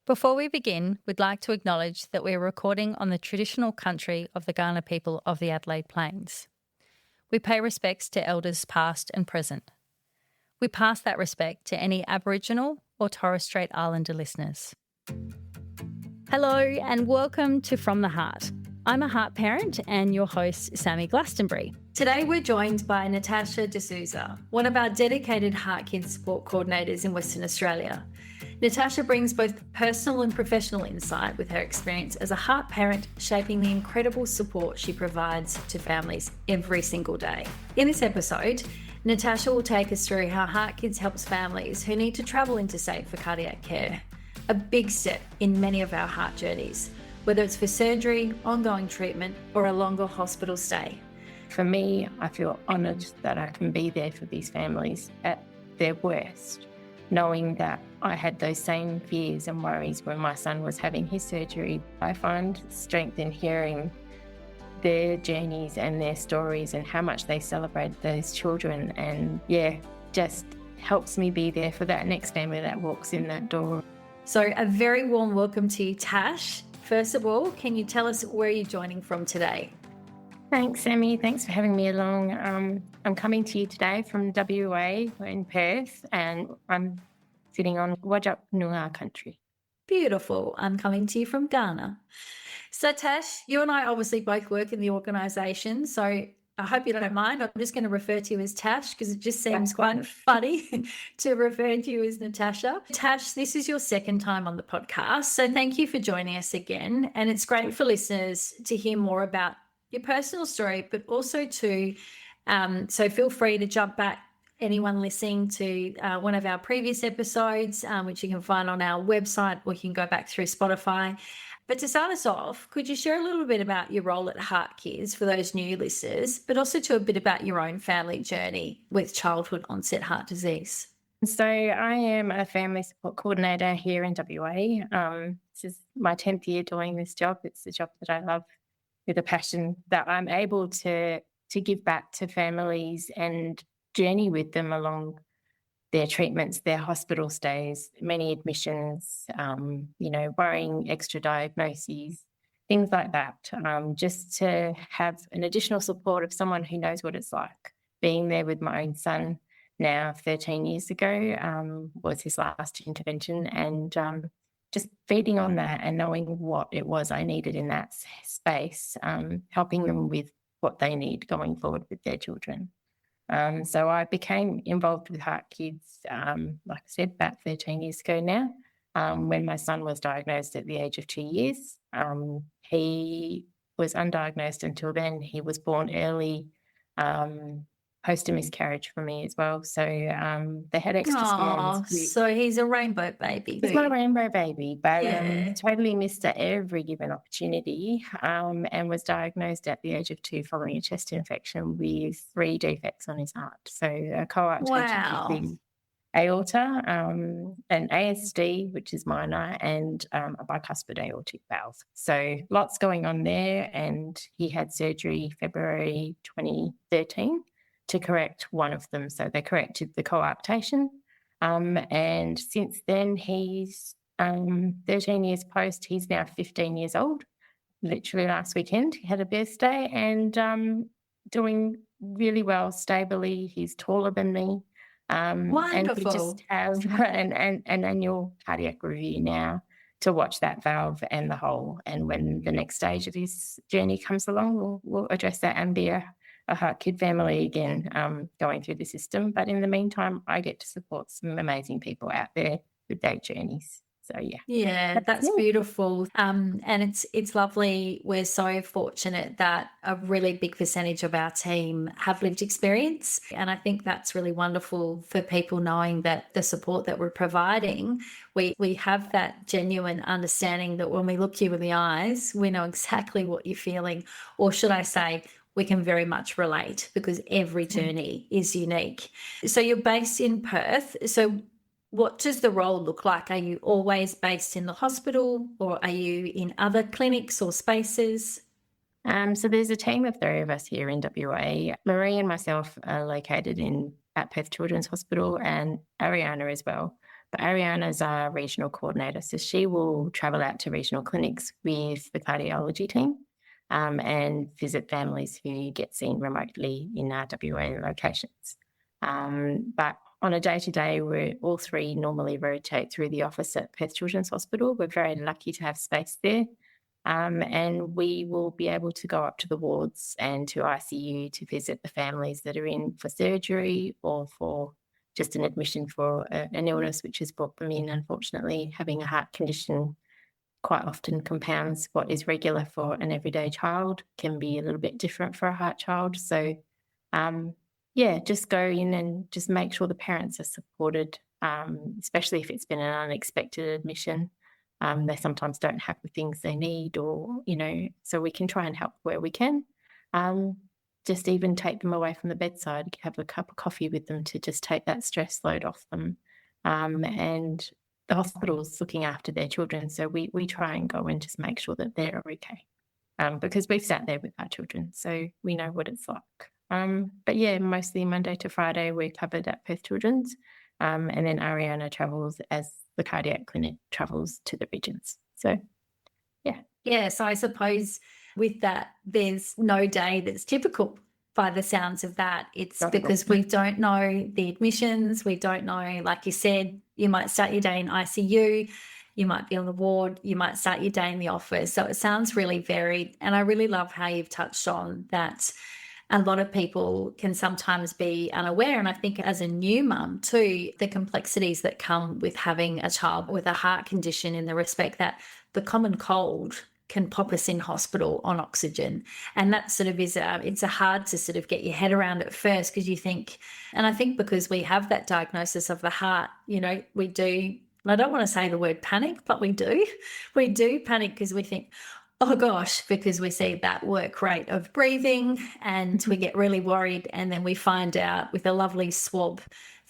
Before we begin, we'd like to acknowledge that we are recording on the traditional country of the Kaurna people of the Adelaide Plains. We pay respects to elders past and present. We pass that respect to any Aboriginal or Torres Strait Islander listeners. Hello and welcome to From the Heart. I'm a heart parent and your host, Sami Glastonbury. Today we're joined by Natasha D'Souza, one of our dedicated HeartKids support coordinators in Western Australia. Natasha brings both personal and professional insight with her experience as a heart parent, shaping the incredible support she provides to families every single day. In this episode, Natasha will take us through how HeartKids helps families who need to travel interstate for cardiac care, a big step in many of our heart journeys, whether it's for surgery, ongoing treatment, or a longer hospital stay. For me, I feel honoured that I can be there for these families at their worst, knowing that I had those same fears and worries when my son was having his surgery. I find strength in hearing their journeys and their stories and how much they celebrate those children, and just helps me be there for that next family that walks in that door. So a very warm welcome to you, Tash. First of all, can you tell us where you're joining from today? Thanks, Sami. Thanks for having me along. I'm coming to you today from WA in Perth, and I'm sitting on Wajak Noongar country. Beautiful. I'm coming to you from Ghana. So Tash, you and I obviously both work in the organisation, so I hope you don't mind. I'm just going to refer to you as Tash because it just seems quite funny to refer to you as Natasha. Tash, this is your second time on the podcast, so thank you for joining us again. And it's great for listeners to hear more about your personal story, but also to, so feel free to jump back, anyone listening, to one of our previous episodes, which you can find on our website, or you can go back through Spotify. But to start us off, could you share a little bit about your role at HeartKids for those new listeners, but also to a bit about your own family journey with childhood-onset heart disease? So I am a family support coordinator here in WA. This is my 10th year doing this job. It's the job that I love with a passion, that I'm able to give back to families and journey with them along their treatments, their hospital stays, many admissions, worrying extra diagnoses, things like that, just to have an additional support of someone who knows what it's like. Being there with my own son now 13 years ago was his last intervention, and just feeding on that and knowing what it was I needed in that space, helping them with what they need going forward with their children. So I became involved with HeartKids, like I said, about 13 years ago now, when my son was diagnosed at the age of 2 years. He was undiagnosed until then. He was born early, post a miscarriage for me as well. So they had extra scans. So he's a rainbow baby. He's not a rainbow baby, but totally missed at every given opportunity, and was diagnosed at the age of 2 following a chest infection with 3 defects on his heart. So a coarctation of the aorta, an ASD, which is minor, and a bicuspid aortic valve. So lots going on there, and he had surgery February 2013 to correct one of them. So they corrected the coarctation. And since then, he's 13 years post, he's now 15 years old. Literally last weekend, he had a birthday, and doing really well, stably. He's taller than me. Wonderful. And we just have an annual cardiac review now to watch that valve and the hole. And when the next stage of his journey comes along, we'll address that and be a heart kid family again, going through the system. But in the meantime, I get to support some amazing people out there with their journeys. So that's beautiful. And it's lovely. We're so fortunate that a really big percentage of our team have lived experience, and I think that's really wonderful for people knowing that the support that we're providing, we have that genuine understanding that when we look you in the eyes, we know exactly what you're feeling, or should I say, we can very much relate, because every journey is unique. So you're based in Perth. So what does the role look like? Are you always based in the hospital, or are you in other clinics or spaces? So there's a team of 3 of us here in WA. Marie and myself are located at Perth Children's Hospital, and Ariana as well. Ariana's our regional coordinator, so she will travel out to regional clinics with the cardiology team and visit families who get seen remotely in our WA locations. But on a day-to-day, we all three normally rotate through the office at Perth Children's Hospital. We're very lucky to have space there. And we will be able to go up to the wards and to ICU to visit the families that are in for surgery or for just an admission for an illness which has brought them in. Unfortunately, having a heart condition quite often compounds what is regular for an everyday child, can be a little bit different for a heart child. So, just go in and just make sure the parents are supported, especially if it's been an unexpected admission. They sometimes don't have the things they need or, so we can try and help where we can. Just even take them away from the bedside, have a cup of coffee with them to just take that stress load off them. And the hospital's looking after their children, so we try and go and just make sure that they're okay, because we've sat there with our children, so we know what it's like. But yeah, mostly Monday to Friday we're covered at Perth Children's, and then Ariana travels as the cardiac clinic travels to the regions. So, yeah. Yeah, so I suppose with that, there's no day that's typical by the sounds of that. It's because we don't know the admissions. We don't know, like you said, you might start your day in ICU, you might be on the ward, you might start your day in the office. So it sounds really varied. And I really love how you've touched on that. A lot of people can sometimes be unaware. And I think as a new mum too, the complexities that come with having a child with a heart condition, in the respect that the common cold can pop us in hospital on oxygen. And that sort of is, it's a hard to sort of get your head around at first, because you think, and I think because we have that diagnosis of the heart, we do, I don't want to say the word panic, but we do panic because we think, oh gosh, because we see that work rate of breathing and we get really worried. And then we find out with a lovely swab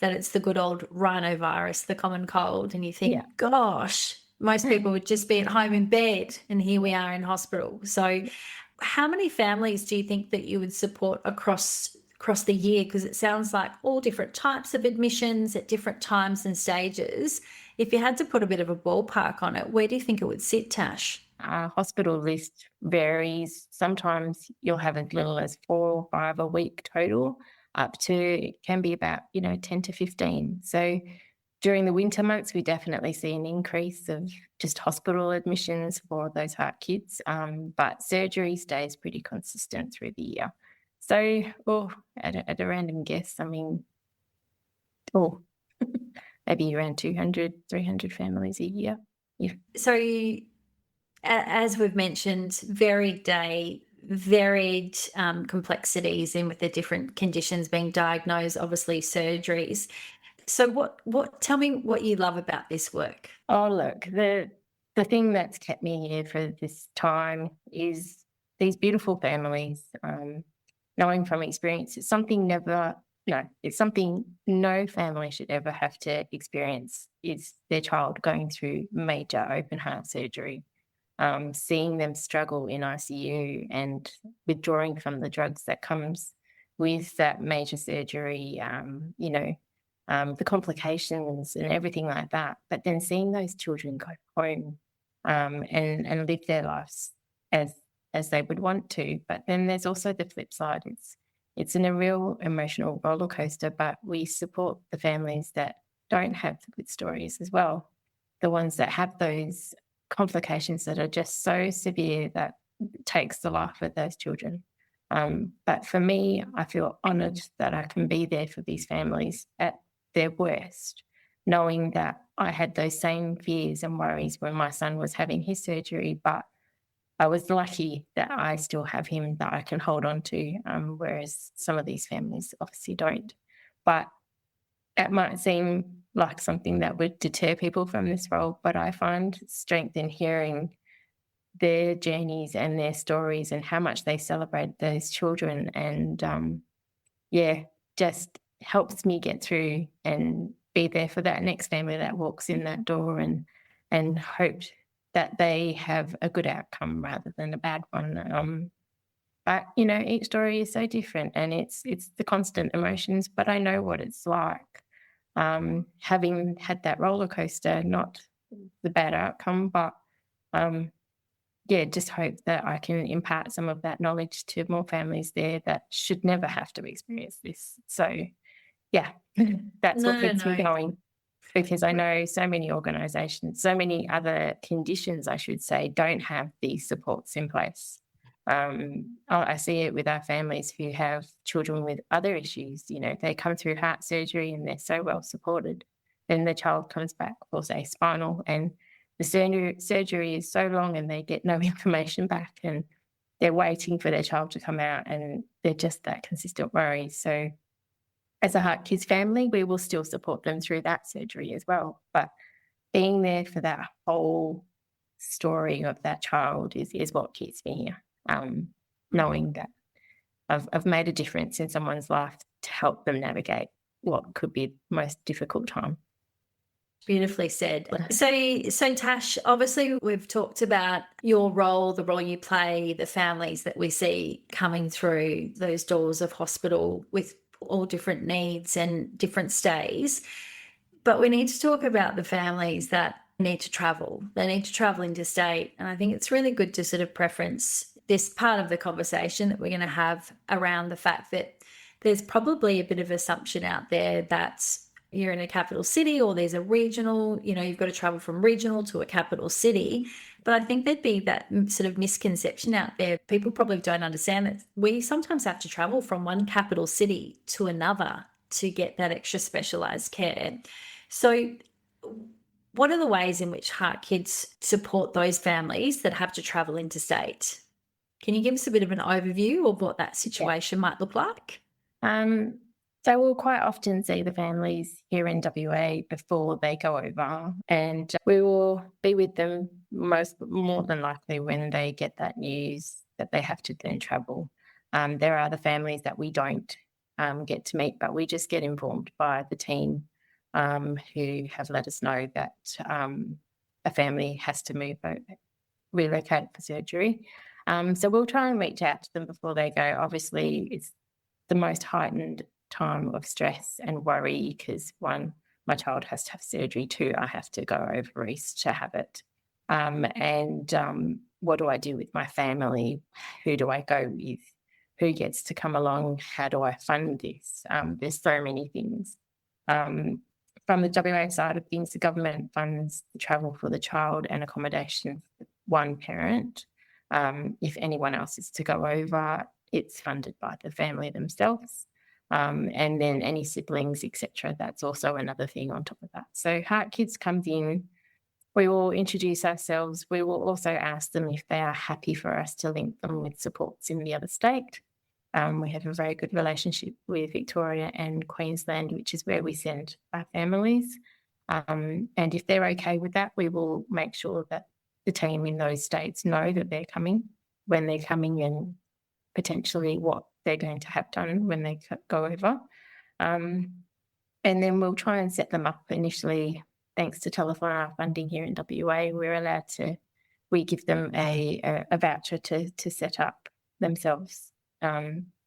that it's the good old rhinovirus, the common cold. And you think, gosh, most people would just be at home in bed, and here we are in hospital. So how many families do you think that you would support across the year? Because it sounds like all different types of admissions at different times and stages. If you had to put a bit of a ballpark on it, where do you think it would sit, Tash? Our hospital list varies. Sometimes you'll have as little as 4 or 5 a week total, up to, it can be about, 10 to 15. So during the winter months, we definitely see an increase of just hospital admissions for those heart kids, but surgery stays pretty consistent through the year. So, at a random guess, maybe around 200, 300 families a year. Yeah. So as we've mentioned, varied day, varied complexities, and with the different conditions being diagnosed, obviously surgeries. So tell me what you love about this work. Oh, look, the thing that's kept me here for this time is these beautiful families, knowing from experience, it's something no family should ever have to experience, is their child going through major open heart surgery. Seeing them struggle in ICU and withdrawing from the drugs that comes with that major surgery, the complications and everything like that. But then seeing those children go home and live their lives as they would want to. But then there's also the flip side. It's a real emotional roller coaster, but we support the families that don't have the good stories as well, the ones that have those complications that are just so severe that it takes the life of those children. But for me, I feel honoured that I can be there for these families at their worst, knowing that I had those same fears and worries when my son was having his surgery, but I was lucky that I still have him that I can hold on to, whereas some of these families obviously don't. But that might seem like something that would deter people from this role, but I find strength in hearing their journeys and their stories and how much they celebrate those children, and just helps me get through and be there for that next family that walks in that door and hope that they have a good outcome rather than a bad one. But each story is so different, and it's the constant emotions, but I know what it's like. having had that roller coaster, not the bad outcome, but just hope that I can impart some of that knowledge to more families there that should never have to experience this. So, yeah, that's what keeps me going, because I know so many organisations, so many other conditions, I should say, don't have these supports in place. I see it with our families who have children with other issues. You know, they come through heart surgery and they're so well supported. Then the child comes back for, say, spinal, and the surgery is so long and they get no information back, and they're waiting for their child to come out, and they're just that consistent worry. So as a HeartKids family, we will still support them through that surgery as well. But being there for that whole story of that child is what keeps me here. Knowing that I've made a difference in someone's life to help them navigate what could be the most difficult time. Beautifully said. So Tash, obviously we've talked about your role, the role you play, the families that we see coming through those doors of hospital with all different needs and different stays. But we need to talk about the families that need to travel. They need to travel interstate. And I think it's really good to sort of preference this part of the conversation that we're going to have around the fact that there's probably a bit of assumption out there that you're in a capital city, or there's a regional, you've got to travel from regional to a capital city. But I think there'd be that sort of misconception out there. People probably don't understand that we sometimes have to travel from one capital city to another to get that extra specialised care. So what are the ways in which HeartKids support those families that have to travel interstate? Can you give us a bit of an overview of what that situation might look like? So we'll quite often see the families here in WA before they go over, and we will be with them more than likely when they get that news that they have to then travel. There are the families that we don't get to meet, but we just get informed by the team who have let us know that a family has to relocate for surgery. So we'll try and reach out to them before they go. Obviously, it's the most heightened time of stress and worry because, one, my child has to have surgery, two, I have to go over east to have it. What do I do with my family? Who do I go with? Who gets to come along? How do I fund this? There's so many things. From the WA side of things, the government funds the travel for the child and accommodation for one parent. If anyone else is to go over, it's funded by the family themselves. And then any siblings, etc. That's also another thing on top of that. So HeartKids comes in, we will introduce ourselves. We will also ask them if they are happy for us to link them with supports in the other state. We have a very good relationship with Victoria and Queensland, which is where we send our families. And if they're okay with that, we will make sure that the team in those states know that they're coming, when they're coming, and potentially what they're going to have done when they go over. And then we'll try and set them up initially. Thanks to telephone funding here in WA, we give them a voucher to set up themselves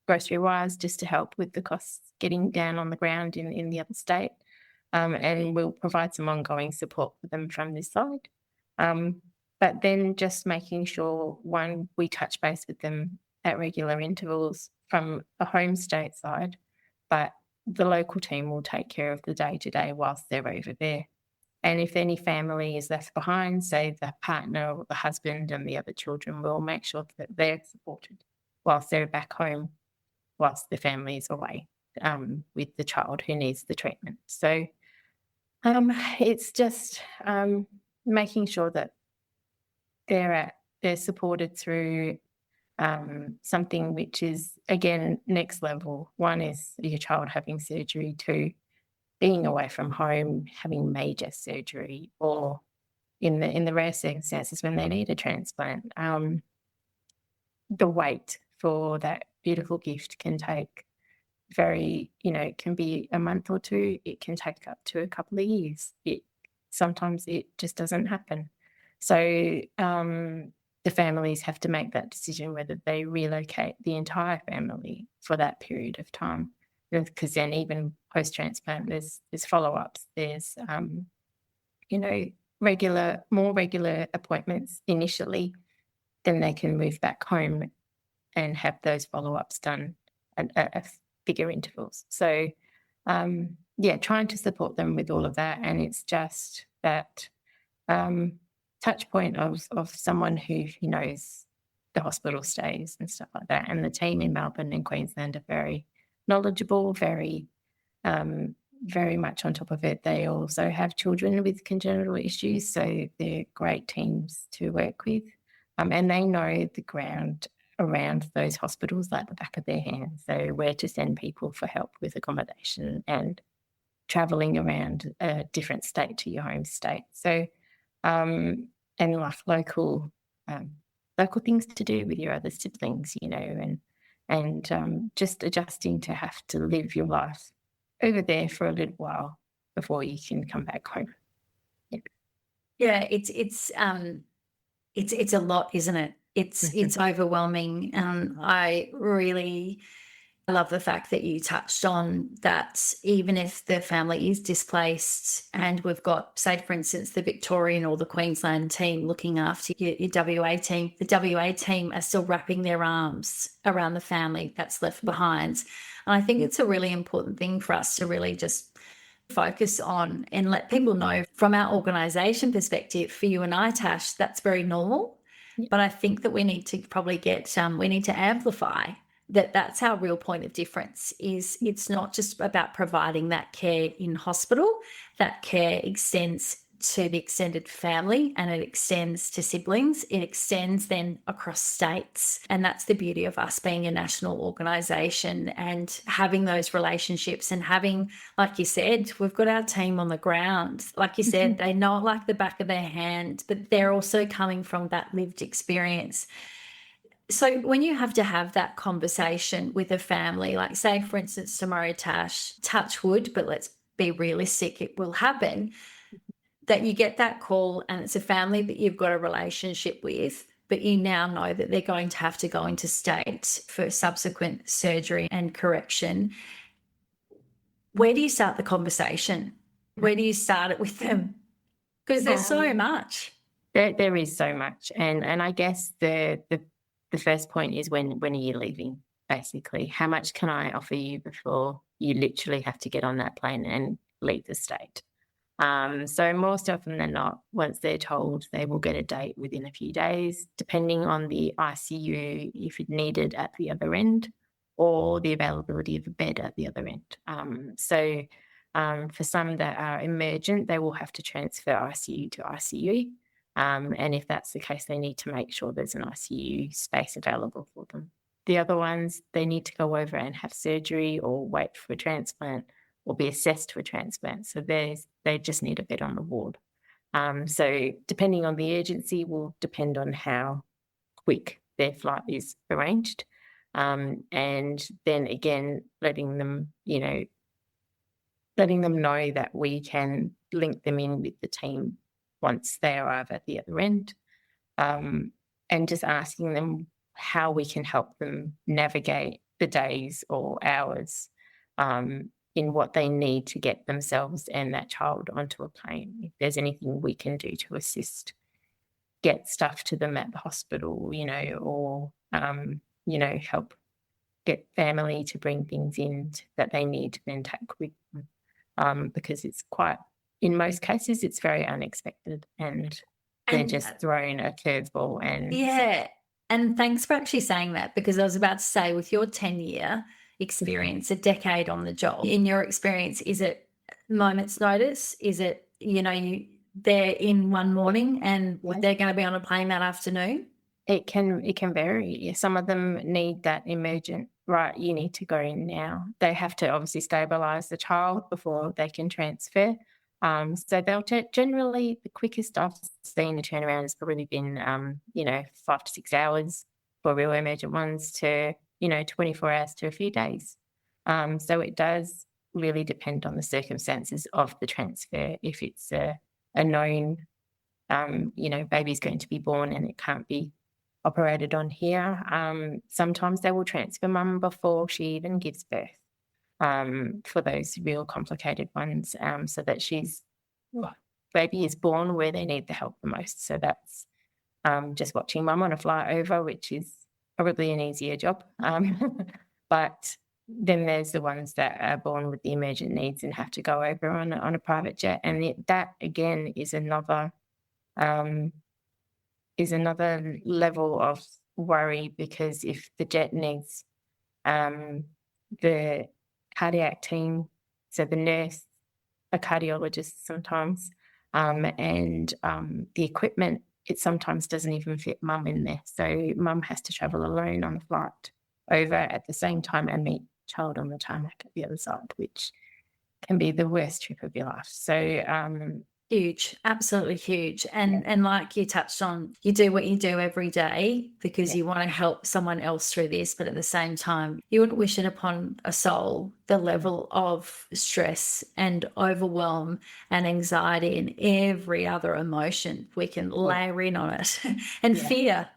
grocery-wise, just to help with the costs getting down on the ground in the other state. And we'll provide some ongoing support for them from this side. But then just making sure, one, we touch base with them at regular intervals from a home state side, but the local team will take care of the day-to-day whilst they're over there. And if any family is left behind, say the partner or the husband and the other children, we'll make sure that they're supported whilst they're back home, whilst the family is away with the child who needs the treatment. So it's just making sure that they're supported through something which is, again, next level. One is your child having surgery, two, being away from home, having major surgery, or in the rare circumstances when they need a transplant. The wait for that beautiful gift can take it can be a month or two. It can take up to a couple of years. Sometimes it just doesn't happen. So the families have to make that decision whether they relocate the entire family for that period of time. because then even post-transplant, there's follow-ups, there's, more regular appointments initially, then they can move back home and have those follow-ups done at bigger intervals. So, trying to support them with all of that. And it's just that touch point of someone who knows the hospital stays and stuff like that. And the team in Melbourne and Queensland are very knowledgeable, very much on top of it. They also have children with congenital issues, so they're great teams to work with. And they know the ground around those hospitals like the back of their hand, so where to send people for help with accommodation and travelling around a different state to your home state. So, and like local things to do with your other siblings, and just adjusting to have to live your life over there for a little while before you can come back home. Yeah, it's a lot, isn't it? It's overwhelming. I really love the fact that you touched on that. Even if the family is displaced, and we've got, say, for instance, the Victorian or the Queensland team looking after your WA team, the WA team are still wrapping their arms around the family that's left behind. And I think it's a really important thing for us to really just focus on and let people know from our organisation perspective. For you and I, Tash, that's very normal. But I think that we need to probably we need to amplify that. That's our real point of difference. Is it's not just about providing that care in hospital. That care extends to the extended family, and it extends to siblings. It extends then across states. And that's the beauty of us being a national organisation and having those relationships and having, like you said, we've got our team on the ground. Like you said, they know it like the back of their hand, but they're also coming from that lived experience. So when you have to have that conversation with a family, like say, for instance, tomorrow, Tash, touch wood, but let's be realistic, it will happen, that you get that call and it's a family that you've got a relationship with, but you now know that they're going to have to go into state for subsequent surgery and correction. Where do you start the conversation? Where do you start it with them? Because there's so much. There is so much. And I guess the first point is when are you leaving, basically? How much can I offer you before you literally have to get on that plane and leave the state? So most often than not, once they're told, they will get a date within a few days, depending on the ICU, if it needed at the other end, or the availability of a bed at the other end. For some that are emergent, they will have to transfer ICU to ICU. And if that's the case, they need to make sure there's an ICU space available for them. The other ones, they need to go over and have surgery or wait for a transplant or be assessed for transplant. So they just need a bed on the ward. So depending on the urgency will depend on how quick their flight is arranged. And then again, letting them know that we can link them in with the team once they arrive at the other end, and just asking them how we can help them navigate the days or hours in what they need to get themselves and that child onto a plane. If there's anything we can do to assist, get stuff to them at the hospital, or help get family to bring things in that they need to then take with them, because in most cases, it's very unexpected and they're just thrown a curveball. And thanks for actually saying that, because I was about to say, with your 10-year experience, a decade on the job, in your experience, is it moment's notice? Is it, they're in one morning and they're going to be on a plane that afternoon? It can vary. Yeah, some of them need that emergent, right, you need to go in now. They have to obviously stabilise the child before they can transfer. So they'll generally, the quickest I've seen the turnaround has probably been, 5 to 6 hours for real emergent ones to, 24 hours to a few days. So it does really depend on the circumstances of the transfer. If it's a known, baby's going to be born and it can't be operated on here, sometimes they will transfer mum before she even gives birth. for those real complicated ones, so that baby is born where they need the help the most. So that's just watching mum on a flight over, which is probably an easier job. But then there's the ones that are born with the emergent needs and have to go over on a private jet. And that, again, is another level of worry, because if the jet needs the cardiac team, so the nurse, a cardiologist sometimes, and the equipment, it sometimes doesn't even fit mum in there. So mum has to travel alone on a flight over at the same time and meet child on the tarmac at the other side, which can be the worst trip of your life. So huge, absolutely huge. And like you touched on, you do what you do every day because you want to help someone else through this, but at the same time, you wouldn't wish it upon a soul, the level of stress and overwhelm and anxiety and every other emotion we can layer in on it. And fear.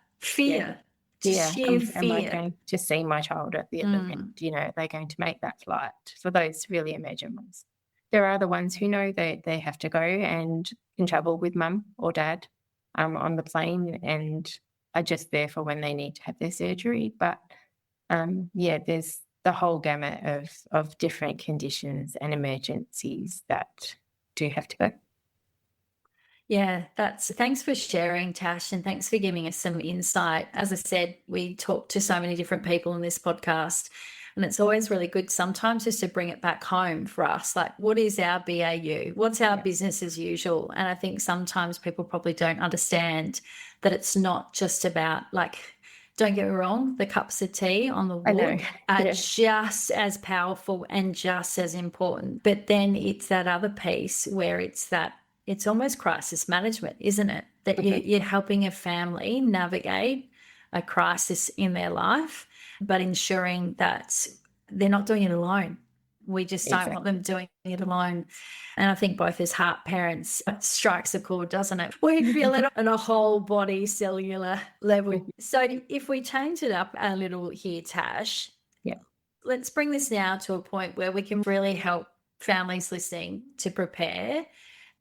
Just sheer fear. Am I going to see my child at the other end? Are they going to make that flight for those really emergent ones? There are the ones who know they have to go and can travel with mum or dad on the plane and are just there for when they need to have their surgery. But there's the whole gamut of different conditions and emergencies that do have to go. Yeah, thanks for sharing, Tash, and thanks for giving us some insight. As I said, we talk to so many different people in this podcast, and it's always really good sometimes just to bring it back home for us. Like, what is our BAU? What's our business as usual? And I think sometimes people probably don't understand that it's not just about, like, don't get me wrong, the cups of tea on the wood are just as powerful and just as important. But then it's that other piece where it's almost crisis management, isn't it? That you're helping a family navigate a crisis in their life, but ensuring that they're not doing it alone. We just don't want them doing it alone. And I think both as heart parents, it strikes a chord, doesn't it? We feel it on a whole body cellular level. So if we change it up a little here, Tash, let's bring this now to a point where we can really help families listening to prepare.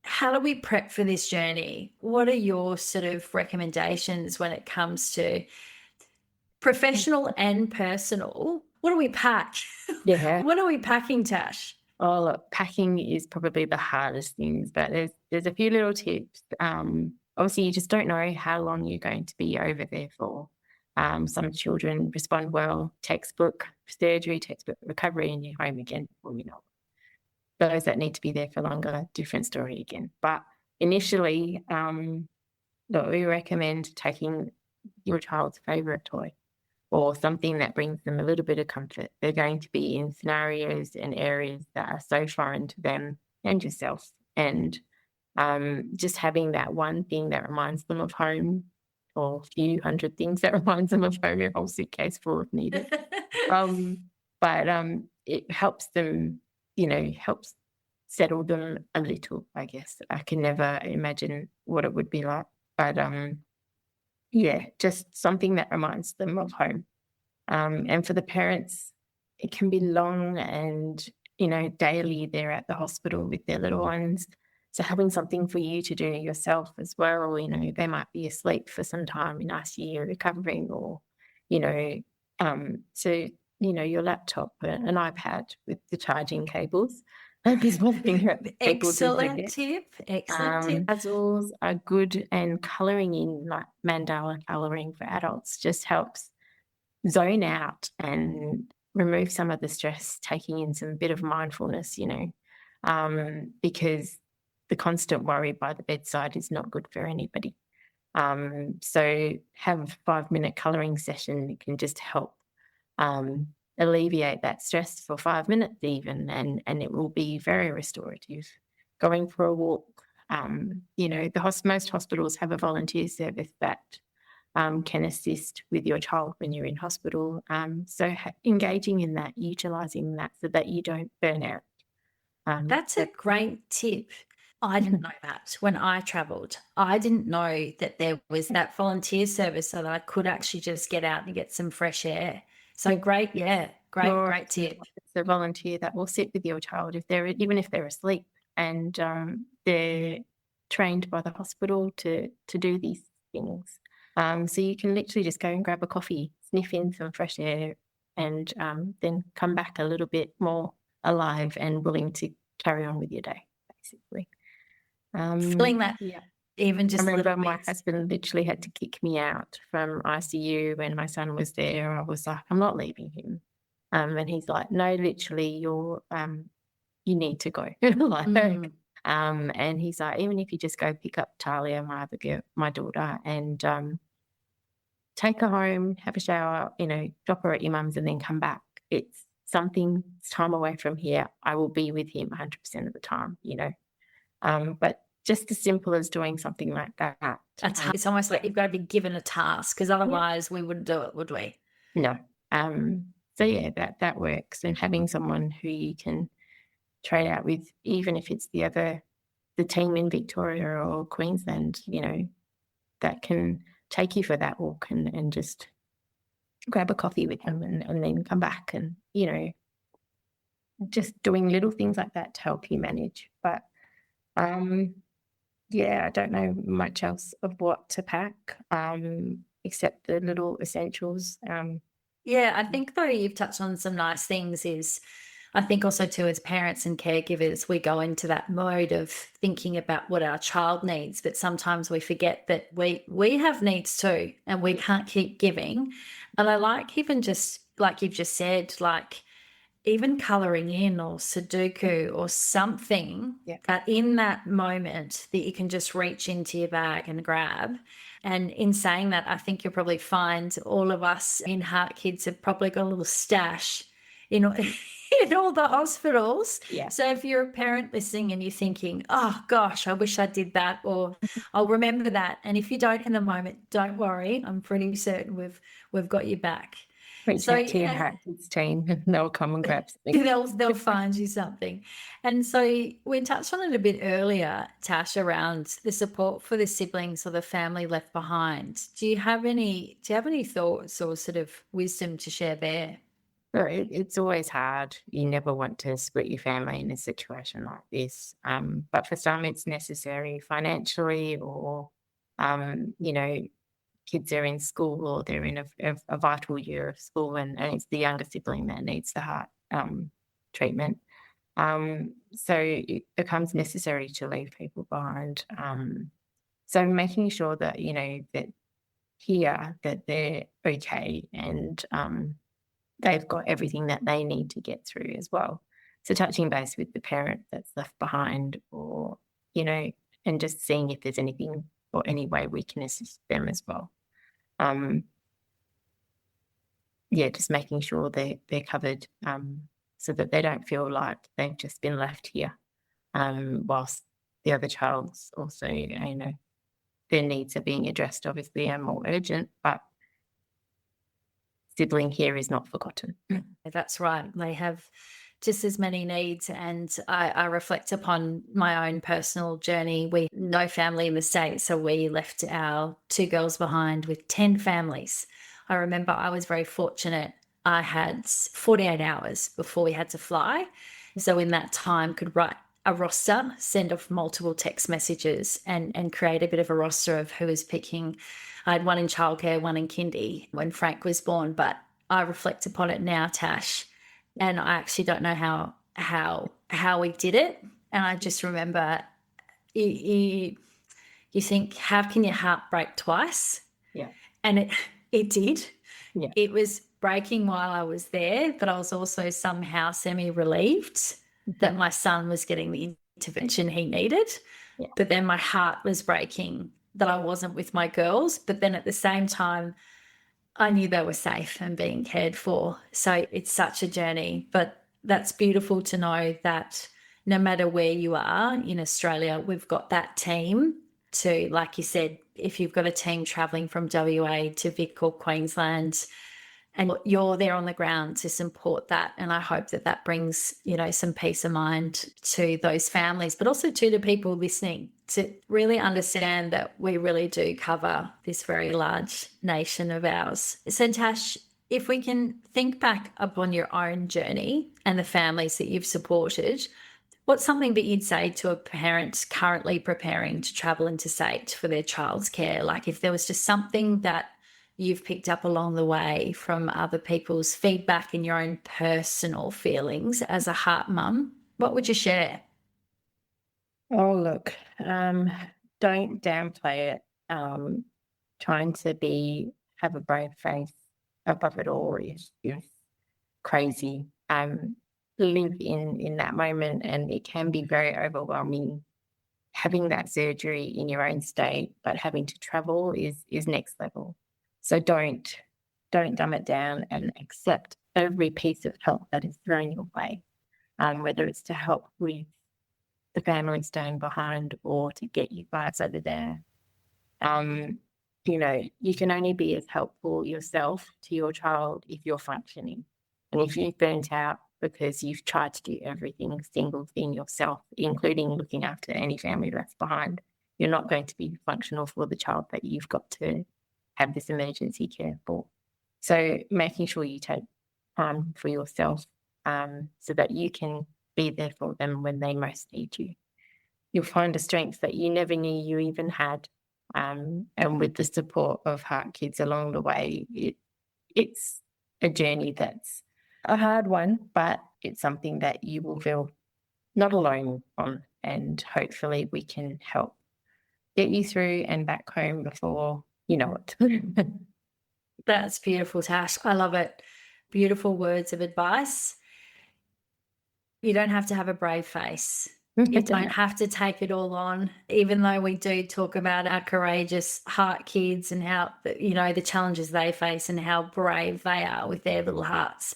How do we prep for this journey? What are your sort of recommendations when it comes to professional and personal? What do we pack? What are we packing, Tash? Oh, look, packing is probably the hardest thing, but there's a few little tips. Obviously, you just don't know how long you're going to be over there for. Some children respond well, textbook surgery, textbook recovery, and you're home again before you know it. Those that need to be there for longer, different story again. But initially, we recommend taking your child's favourite toy or something that brings them a little bit of comfort. They're going to be in scenarios and areas that are so foreign to them and yourself. And just having that one thing that reminds them of home, or a few hundred things that reminds them of home, a whole suitcase full if needed. But it helps them, helps settle them a little, I guess. I can never imagine what it would be like. But just something that reminds them of home. And for the parents, it can be long and, daily they're at the hospital with their little ones. So having something for you to do yourself as well, they might be asleep for some time in ICU recovering, or, your laptop, an iPad with the charging cables. Excellent tip. Puzzles are good, and colouring in, like mandala colouring for adults, just helps zone out and remove some of the stress, taking in some bit of mindfulness, because the constant worry by the bedside is not good for anybody. So have a 5-minute colouring session. It can just help alleviate that stress for 5 minutes even, and it will be very restorative. Going for a walk, most hospitals have a volunteer service that can assist with your child when you're in hospital. So engaging in that, utilising that so that you don't burn out. That's a great tip. I didn't know that when I travelled. I didn't know that there was that volunteer service so that I could actually just get out and get some fresh air. So great, Great tip. It's a volunteer that will sit with your child even if they're asleep, and they're trained by the hospital to do these things. So you can literally just go and grab a coffee, sniff in some fresh air, and then come back a little bit more alive and willing to carry on with your day, basically. Feeling that, even just I remember little my bits. husband literally had to kick me out from ICU when my son was there. I was like, I'm not leaving him. And he's like, no, literally, you need to go. Like, and he's like, even if you just go pick up Talia, my daughter, and take her home, have a shower, drop her at your mum's and then come back. It's time away from here. I will be with him 100% of the time, but just as simple as doing something like that. It's almost like you've got to be given a task, because otherwise we wouldn't do it, would we? No. So yeah, that works. And having someone who you can trade out with, even if it's the team in Victoria or Queensland, that can take you for that walk and just grab a coffee with them and then come back, and, just doing little things like that to help you manage. But I don't know much else of what to pack, except the little essentials. I think though you've touched on some nice things. I think also too, as parents and caregivers, we go into that mode of thinking about what our child needs, but sometimes we forget that we have needs too, and we can't keep giving. And I like, even just like you've just said, like even colouring in or Sudoku or something that in that moment that you can just reach into your bag and grab. And in saying that, I think you'll probably find all of us in HeartKids have probably got a little stash in all the hospitals. Yeah. So if you're a parent listening and you're thinking, oh gosh, I wish I did that, or I'll remember that. And if you don't in the moment, don't worry. I'm pretty certain we've got your back. Reach out to your HeartKids team and they'll come and grab something. They'll find you something. And so we touched on it a bit earlier, Tash, around the support for the siblings or the family left behind. Do you have any thoughts or sort of wisdom to share there? It's always hard. You never want to split your family in a situation like this. But for some, it's necessary financially, or, kids are in school or they're in a vital year of school, and it's the younger sibling that needs the heart treatment. So it becomes necessary to leave people behind. So making sure that, that they're okay, and they've got everything that they need to get through as well. So touching base with the parent that's left behind, or, and just seeing if there's anything or any way we can assist them as well. Just making sure they're covered, so that they don't feel like they've just been left here, whilst the other child's also, their needs are being addressed, obviously, and more urgent, but sibling here is not forgotten. That's right. They have just as many needs. And I reflect upon my own personal journey. We no family in the States, so we left our 2 girls behind with 10 families. I remember I was very fortunate. I had 48 hours before we had to fly. So in that time could write a roster, send off multiple text messages, and create a bit of a roster of who was picking. I had one in childcare, one in kindy when Frank was born, but I reflect upon it now, Tash, and I actually don't know how we did it. And I just remember you think, how can your heart break twice? Yeah. And it did. Yeah. It was breaking while I was there, but I was also somehow semi-relieved that my son was getting the intervention he needed. Yeah. But then my heart was breaking that I wasn't with my girls. But then at the same time, I knew they were safe and being cared for. So it's such a journey. But that's beautiful to know that no matter where you are in Australia, we've got that team to, like you said, if you've got a team travelling from WA to Vic or Queensland, and you're there on the ground to support that. And I hope that brings, some peace of mind to those families, but also to the people listening, to really understand that we really do cover this very large nation of ours. So Tash, if we can think back upon your own journey and the families that you've supported, what's something that you'd say to a parent currently preparing to travel interstate for their child's care? Like if there was just something that you've picked up along the way from other people's feedback and your own personal feelings as a heart mum, what would you share? Oh, look, don't downplay it. Trying to have a brave face above it all is crazy. Live in that moment, and it can be very overwhelming. Having that surgery in your own state, but having to travel is next level. So don't dumb it down and accept every piece of help that is thrown your way, whether it's to help with the family staying behind or to get you guys over there. You can only be as helpful yourself to your child if you're functioning. And if you've burnt out because you've tried to do everything, single thing yourself, including looking after any family left behind, you're not going to be functional for the child that you've got to have this emergency care for. So making sure you take time for yourself so that you can be there for them when they most need you. You'll find a strength that you never knew you even had. And with the support of HeartKids along the way, it's a journey that's a hard one, but it's something that you will feel not alone on. And hopefully we can help get you through and back home before you know it. That's beautiful, Tash. I love it. Beautiful words of advice. You don't have to have a brave face. You don't have to take it all on, even though we do talk about our courageous HeartKids and how, the challenges they face and how brave they are with their little hearts.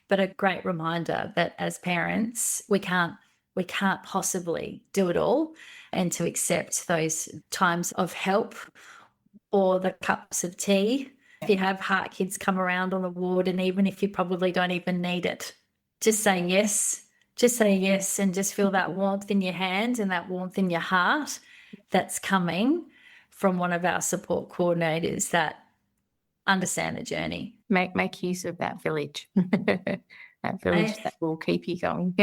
But a great reminder that as parents, we can't possibly do it all, and to accept those times of help or the cups of tea. If you have HeartKids come around on the ward, and even if you probably don't even need it, just say yes. Just say yes and just feel that warmth in your hand and that warmth in your heart that's coming from one of our support coordinators that understand the journey. Make use of that village, that will keep you going.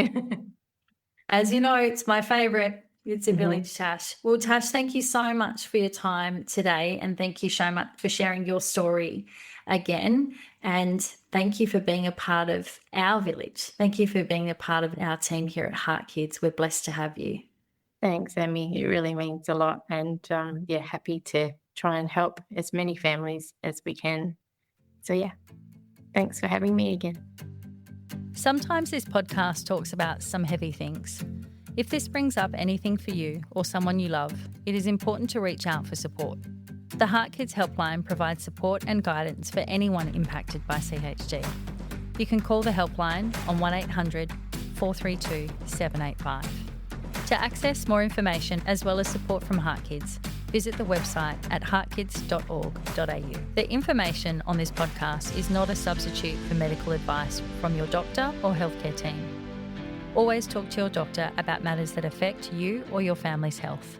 As you know, it's my favourite. It's a village, Tash. Well, Tash, thank you so much for your time today, and thank you so much for sharing your story again. And thank you for being a part of our village. Thank you for being a part of our team here at HeartKids. We're blessed to have you. Thanks, Sami. It really means a lot. And happy to try and help as many families as we can. So thanks for having me again. Sometimes this podcast talks about some heavy things. If this brings up anything for you or someone you love, it is important to reach out for support. The HeartKids helpline provides support and guidance for anyone impacted by CHD. You can call the helpline on 1800 432 785. To access more information as well as support from HeartKids, visit the website at heartkids.org.au. The information on this podcast is not a substitute for medical advice from your doctor or healthcare team. Always talk to your doctor about matters that affect you or your family's health.